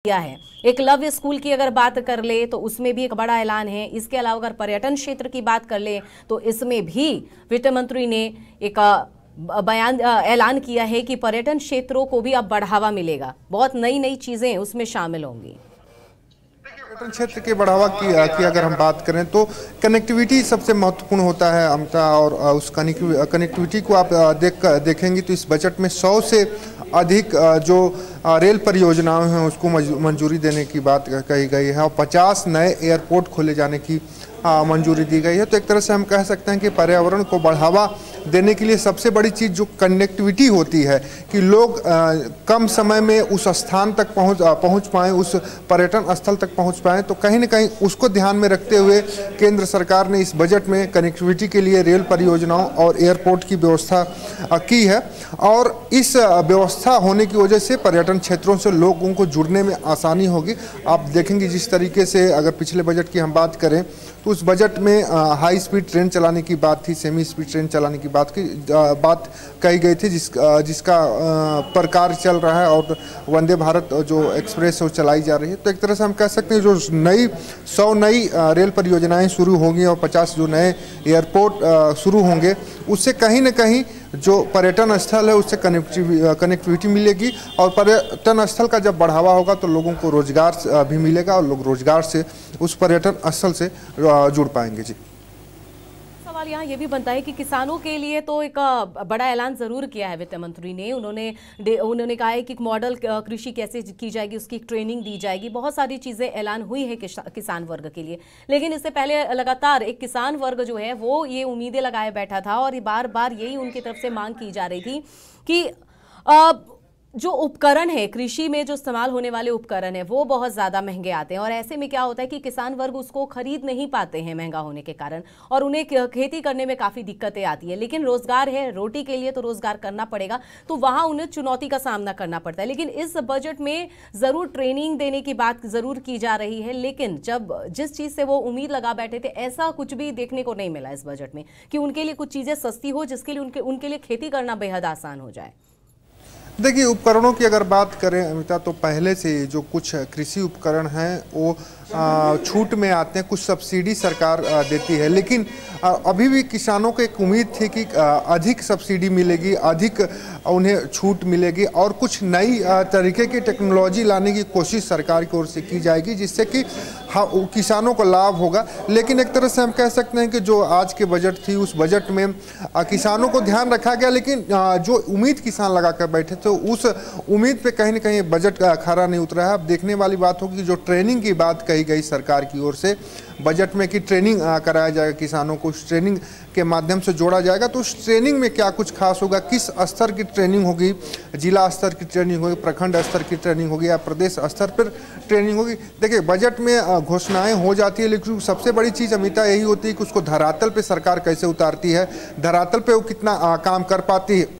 किया है। एकलव्य स्कूल की अगर बात कर ले तो उसमें भी एक बड़ा ऐलान है। इसके अलावा अगर पर्यटन क्षेत्र की बात कर ले तो इसमें भी वित्त मंत्री ने एक बयान ऐलान किया है कि पर्यटन क्षेत्रों को भी अब बढ़ावा मिलेगा। बहुत नई नई चीजें उसमें शामिल होंगी। पर्यटन क्षेत्र के बढ़ावा की अगर हम बात करें तो कनेक्टिविटी सबसे महत्वपूर्ण होता है अमता, और उस कनेक्टिविटी को आप देखेंगे तो इस बजट में 100 से अधिक जो रेल परियोजनाएं हैं उसको मंजूरी देने की बात कही गई है और 50 नए एयरपोर्ट खोले जाने की मंजूरी दी गई है। तो एक तरह से हम कह सकते हैं कि पर्यावरण को बढ़ावा देने के लिए सबसे बड़ी चीज़ जो कनेक्टिविटी होती है कि लोग कम समय में उस स्थान तक पहुंच पाएँ, उस पर्यटन स्थल तक पहुंच पाएँ, तो कहीं ना कहीं उसको ध्यान में रखते हुए केंद्र सरकार ने इस बजट में कनेक्टिविटी के लिए रेल परियोजनाओं और एयरपोर्ट की व्यवस्था की है। और इस व्यवस्था होने की वजह से पर्यटन क्षेत्रों से लोगों को जुड़ने में आसानी होगी। आप देखेंगे जिस तरीके से अगर पिछले बजट की हम बात करें तो उस बजट में हाई स्पीड ट्रेन चलाने की बात थी, सेमी स्पीड ट्रेन चलाने की बात कही गई थी, जिसका पर कार्य चल रहा है और वंदे भारत जो एक्सप्रेस है वो चलाई जा रही है। तो एक तरह से हम कह सकते हैं जो 100 नई रेल परियोजनाएं शुरू होंगी और 50 जो नए एयरपोर्ट शुरू होंगे, उससे कहीं ना कहीं जो पर्यटन स्थल है उससे कनेक्टिविटी मिलेगी और पर्यटन स्थल का जब बढ़ावा होगा तो लोगों को रोजगार भी मिलेगा और लोग रोजगार से उस पर्यटन स्थल से जुड़ पाएंगे। जी, सवाल यहाँ ये भी बनता है कि किसानों के लिए तो एक बड़ा ऐलान जरूर किया है वित्त मंत्री ने। उन्होंने कहा है कि मॉडल कृषि कैसे की जाएगी, उसकी ट्रेनिंग दी जाएगी। बहुत सारी चीजें ऐलान हुई है किसान वर्ग के लिए। लेकिन इससे पहले लगातार एक किसान वर्ग जो है वो ये उम्मीदें लगाए बैठा था और बार बार यही उनकी तरफ से मांग की जा रही थी कि जो उपकरण है कृषि में, जो इस्तेमाल होने वाले उपकरण है वो बहुत ज़्यादा महंगे आते हैं और ऐसे में क्या होता है कि किसान वर्ग उसको खरीद नहीं पाते हैं महंगा होने के कारण, और उन्हें खेती करने में काफ़ी दिक्कतें आती है। लेकिन रोजगार है, रोटी के लिए तो रोजगार करना पड़ेगा, तो वहाँ उन्हें चुनौती का सामना करना पड़ता है। लेकिन इस बजट में ज़रूर ट्रेनिंग देने की बात ज़रूर की जा रही है, लेकिन जिस चीज़ से वो उम्मीद लगा बैठे थे ऐसा कुछ भी देखने को नहीं मिला इस बजट में कि उनके लिए कुछ चीज़ें सस्ती हो जिसके लिए उनके लिए खेती करना बेहद आसान हो जाए। देखिए, उपकरणों की अगर बात करें अमिता, तो पहले से जो कुछ कृषि उपकरण हैं वो छूट में आते हैं, कुछ सब्सिडी सरकार देती है, लेकिन अभी भी किसानों को एक उम्मीद थी कि अधिक सब्सिडी मिलेगी, अधिक उन्हें छूट मिलेगी और कुछ नई तरीके की टेक्नोलॉजी लाने की कोशिश सरकार की ओर से की जाएगी जिससे कि किसानों को लाभ होगा। लेकिन एक तरह से हम कह सकते हैं कि जो आज के बजट थी उस बजट में किसानों को ध्यान रखा गया, लेकिन जो उम्मीद किसान लगा कर बैठे थे उस उम्मीद पे कहीं ना कहीं बजट खरा नहीं उतरा है। अब देखने वाली बात होगी जो ट्रेनिंग की बात कही गई सरकार की ओर से बजट में कि ट्रेनिंग कराया जाएगा किसानों को, उस ट्रेनिंग के माध्यम से जोड़ा जाएगा, तो उस ट्रेनिंग में क्या कुछ खास होगा, किस स्तर की ट्रेनिंग होगी, जिला स्तर की ट्रेनिंग होगी, प्रखंड स्तर की ट्रेनिंग होगी या प्रदेश स्तर पर ट्रेनिंग होगी। देखिए, बजट में घोषणाएं हो जाती है लेकिन सबसे बड़ी चीज़ अमिता यही होती है कि उसको धरातल पे सरकार कैसे उतारती है, धरातल पे वो कितना काम कर पाती है।